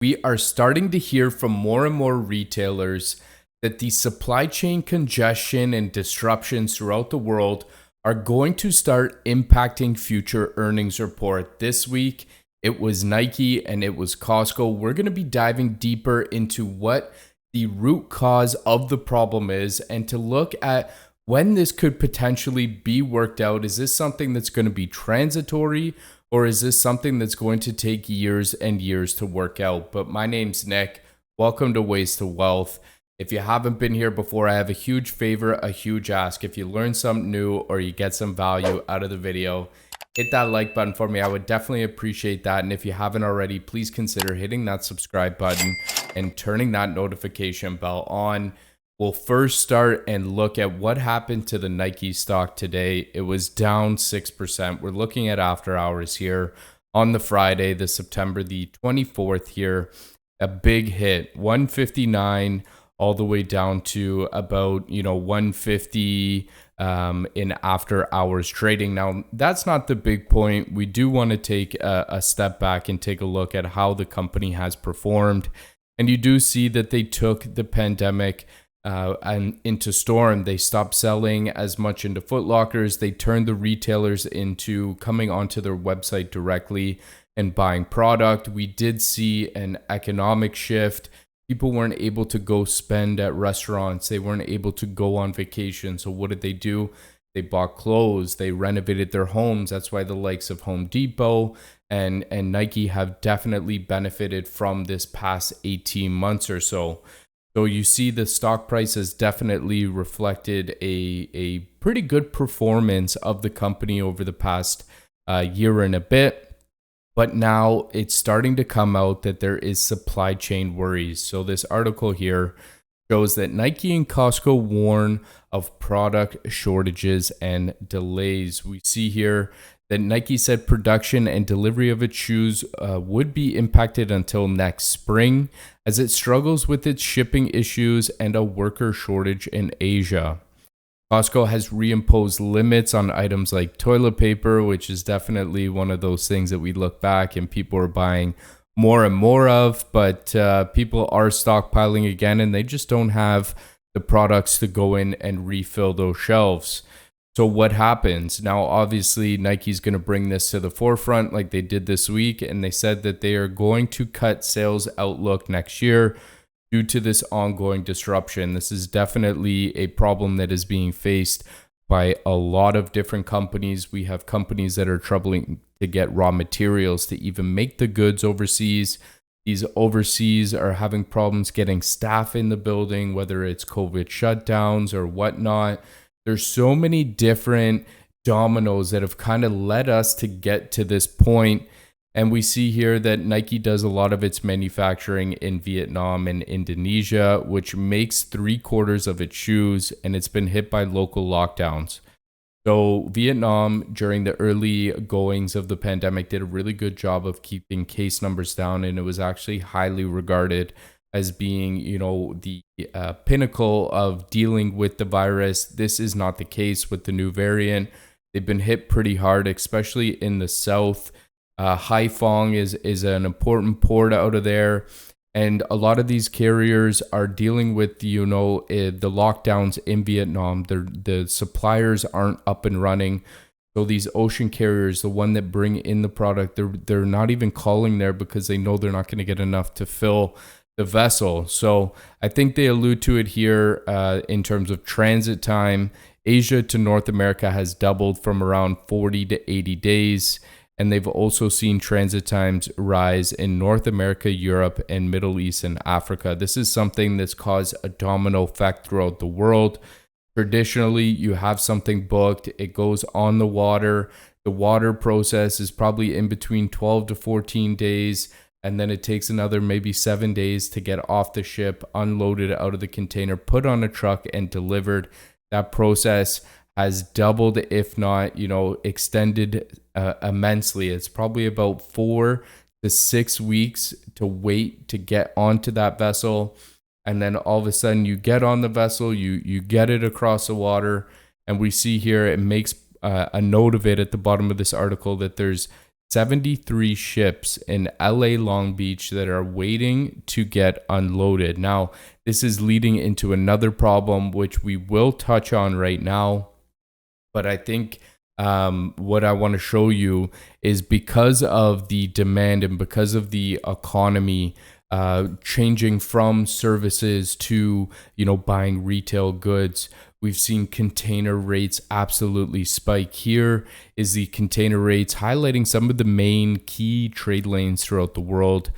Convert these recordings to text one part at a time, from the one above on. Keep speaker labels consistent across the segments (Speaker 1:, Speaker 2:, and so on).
Speaker 1: We are starting to hear from more and more retailers that the supply chain congestion and disruptions throughout the world are going to start impacting future earnings report. This week, it was Nike and it was Costco. We're going to be diving deeper into what the root cause of the problem is and to look at when this could potentially be worked out. Is this something that's going to be transitory? Or is this something that's going to take years and years to work out? But my name's Nick. Welcome to Ways to Wealth. If you haven't been here before, I have a huge favor, a huge ask. If you learn something new or you get some value out of the video, hit that like button for me. I would definitely appreciate that. And if you haven't already, please consider hitting that subscribe button and turning that notification bell on. We'll first start and look at what happened to the Nike stock today. It was down 6%. We're looking at after hours here on the Friday, the September the 24th here. A big hit, 159 all the way down to about, 150 in after hours trading. Now, that's not the big point. We do want to take a step back and take a look at how the company has performed. And you do see that they took the pandemic and into storm. They stopped selling as much into Foot Lockers. They turned the retailers into coming onto their website directly and buying product. We did see an economic shift. People weren't able to go spend at restaurants. They weren't able to go on vacation. So what did they do? They bought clothes. They renovated their homes. That's why the likes of Home Depot and Nike have definitely benefited from this past 18 months or so. So you see the stock price has definitely reflected a pretty good performance of the company over the past year and a bit. But now it's starting to come out that there is supply chain worries. So this article here shows that Nike and Costco warn of product shortages and delays. We see here that Nike said production and delivery of its shoes would be impacted until next spring as it struggles with its shipping issues and a worker shortage in Asia. Costco has reimposed limits on items like toilet paper, which is definitely one of those things that we look back and people are buying more and more of, but people are stockpiling again and they just don't have the products to go in and refill those shelves. So what happens? Now, obviously, Nike's going to bring this to the forefront like they did this week, and they said that they are going to cut sales outlook next year due to this ongoing disruption. This is definitely a problem that is being faced by a lot of different companies. We have companies that are troubling to get raw materials to even make the goods overseas. These overseas are having problems getting staff in the building, whether it's COVID shutdowns or whatnot. There's so many different dominoes that have kind of led us to get to this point. And we see here that Nike does a lot of its manufacturing in Vietnam and Indonesia, which makes 3/4 of its shoes, and it's been hit by local lockdowns. So Vietnam, during the early goings of the pandemic, did a really good job of keeping case numbers down, and it was actually highly regarded as being, the pinnacle of dealing with the virus. This is not the case with the new variant. They've been hit pretty hard, especially in the south. Haiphong is an important port out of there. And a lot of these carriers are dealing with, the lockdowns in Vietnam. The suppliers aren't up and running. So these ocean carriers, the one that bring in the product, they're not even calling there because they know they're not going to get enough to fill the vessel. So I think they allude to it here in terms of transit time. Asia to North America has doubled from around 40 to 80 days. And they've also seen transit times rise in North America, Europe, and Middle East and Africa. This is something that's caused a domino effect throughout the world. Traditionally, you have something booked, it goes on the water. The water process is probably in between 12 to 14 days. And then it takes another maybe 7 days to get off the ship, unloaded out of the container, put on a truck, and delivered. That process has doubled, if not, extended immensely. It's probably about 4 to 6 weeks to wait to get onto that vessel. And then all of a sudden you get on the vessel, you get it across the water. And we see here, it makes a note of it at the bottom of this article that there's 73 ships in LA Long Beach that are waiting to get unloaded. Now, this is leading into another problem, which we will touch on right now. But I think what I want to show you is because of the demand and because of the economy changing from services to, buying retail goods, we've seen container rates absolutely spike. Here is the container rates highlighting some of the main key trade lanes throughout the world.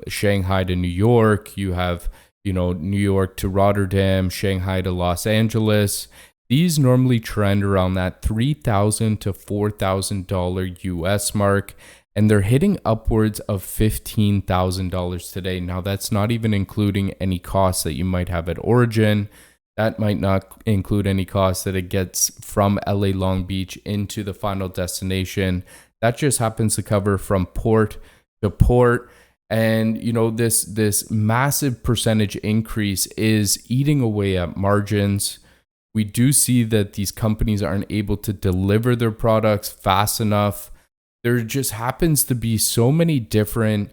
Speaker 1: Shanghai to New York, you have, New York to Rotterdam, Shanghai to Los Angeles. These normally trend around that $3,000 to $4,000 US mark, and they're hitting upwards of $15,000 today. Now, that's not even including any costs that you might have at origin. That might not include any costs that it gets from LA Long Beach into the final destination. That just happens to cover from port to port. And, this massive percentage increase is eating away at margins. We do see that these companies aren't able to deliver their products fast enough. There just happens to be so many different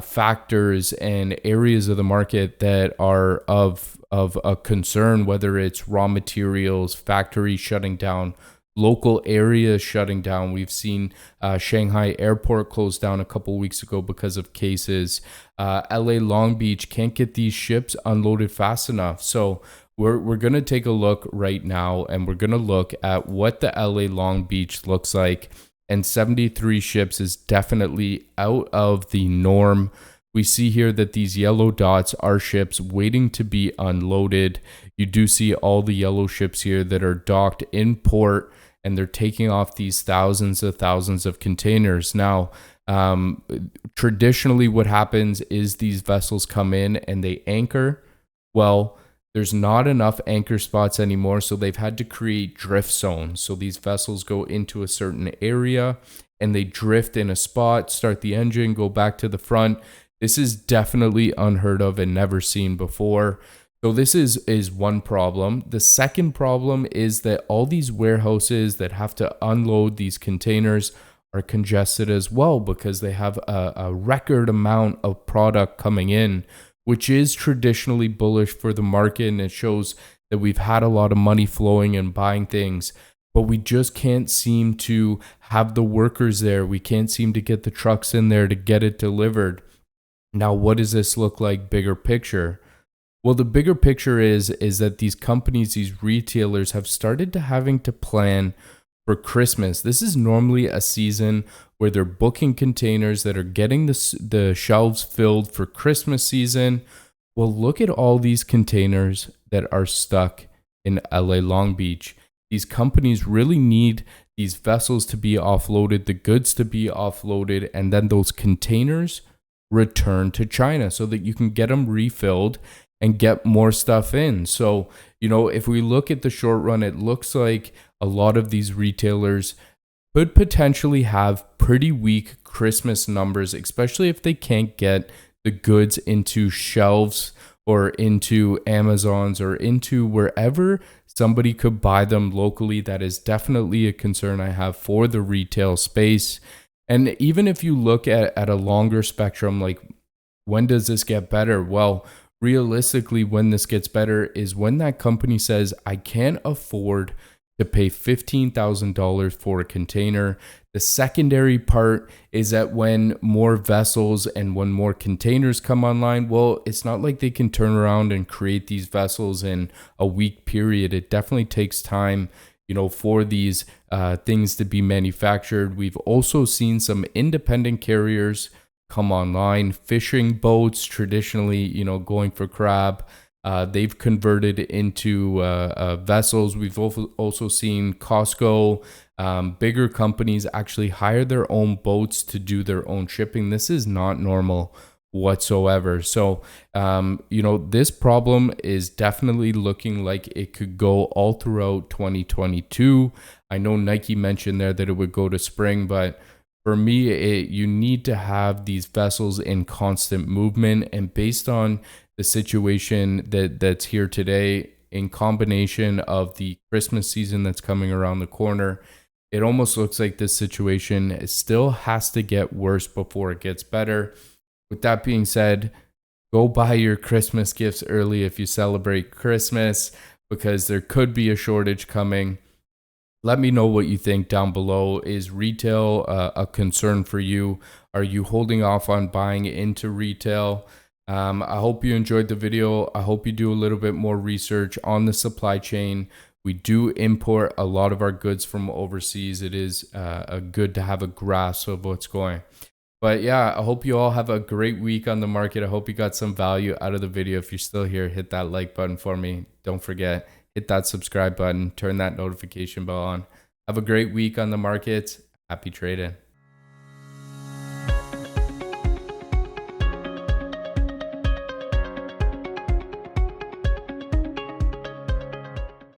Speaker 1: factors and areas of the market that are of a concern, whether it's raw materials, factories shutting down, local areas shutting down. We've seen Shanghai airport close down a couple weeks ago because of cases. LA Long Beach can't get these ships unloaded fast enough. So we're going to take a look right now, and we're going to look at what the LA Long Beach looks like. And 73 ships is definitely out of the norm. We see here that these yellow dots are ships waiting to be unloaded. You do see all the yellow ships here that are docked in port, and they're taking off these thousands of containers. Now, traditionally what happens is these vessels come in and they anchor. Well, there's not enough anchor spots anymore, so they've had to create drift zones. So these vessels go into a certain area and they drift in a spot, start the engine, go back to the front. This is definitely unheard of and never seen before. So this is one problem. The second problem is that all these warehouses that have to unload these containers are congested as well because they have a record amount of product coming in, which is traditionally bullish for the market, and it shows that we've had a lot of money flowing and buying things, but we just can't seem to have the workers there. We can't seem to get the trucks in there to get it delivered. Now, what does this look like bigger picture? Well, the bigger picture is that these companies, these retailers have started to having to plan for Christmas. This is normally a season where they're booking containers that are getting the shelves filled for Christmas season. Well, look at all these containers that are stuck in LA Long Beach. These companies really need these vessels to be offloaded, the goods to be offloaded, and then those containers returned to China so that you can get them refilled and get more stuff in. So, if we look at the short run, it looks like a lot of these retailers could potentially have pretty weak Christmas numbers, especially if they can't get the goods into shelves or into Amazons or into wherever somebody could buy them locally. That is definitely a concern I have for the retail space. And even if you look at a longer spectrum, like when does this get better? Well, realistically, when this gets better is when that company says, I can't afford to pay $15,000 for a container. The secondary part is that when more vessels and when more containers come online, well, it's not like they can turn around and create these vessels in a week period. It definitely takes time, for these things to be manufactured. We've also seen some independent carriers come online, fishing boats, traditionally, going for crab. They've converted into vessels. We've also seen Costco, bigger companies actually hire their own boats to do their own shipping. This is not normal whatsoever. So, this problem is definitely looking like it could go all throughout 2022. I know Nike mentioned there that it would go to spring, but for me, you need to have these vessels in constant movement, and based on the situation that's here today, in combination of the Christmas season that's coming around the corner, it almost looks like this situation still has to get worse before it gets better. With that being said, go buy your Christmas gifts early if you celebrate Christmas, because there could be a shortage coming. Let me know what you think down below. Is retail a concern for you? Are you holding off on buying into retail? I hope you enjoyed the video. I hope you do a little bit more research on the supply chain. We do import a lot of our goods from overseas. It is good to have a grasp of what's going. But yeah, I hope you all have a great week on the market. I hope you got some value out of the video. If you're still here, hit that like button for me. Don't forget, hit that subscribe button, turn that notification bell on. Have a great week on the market. Happy trading.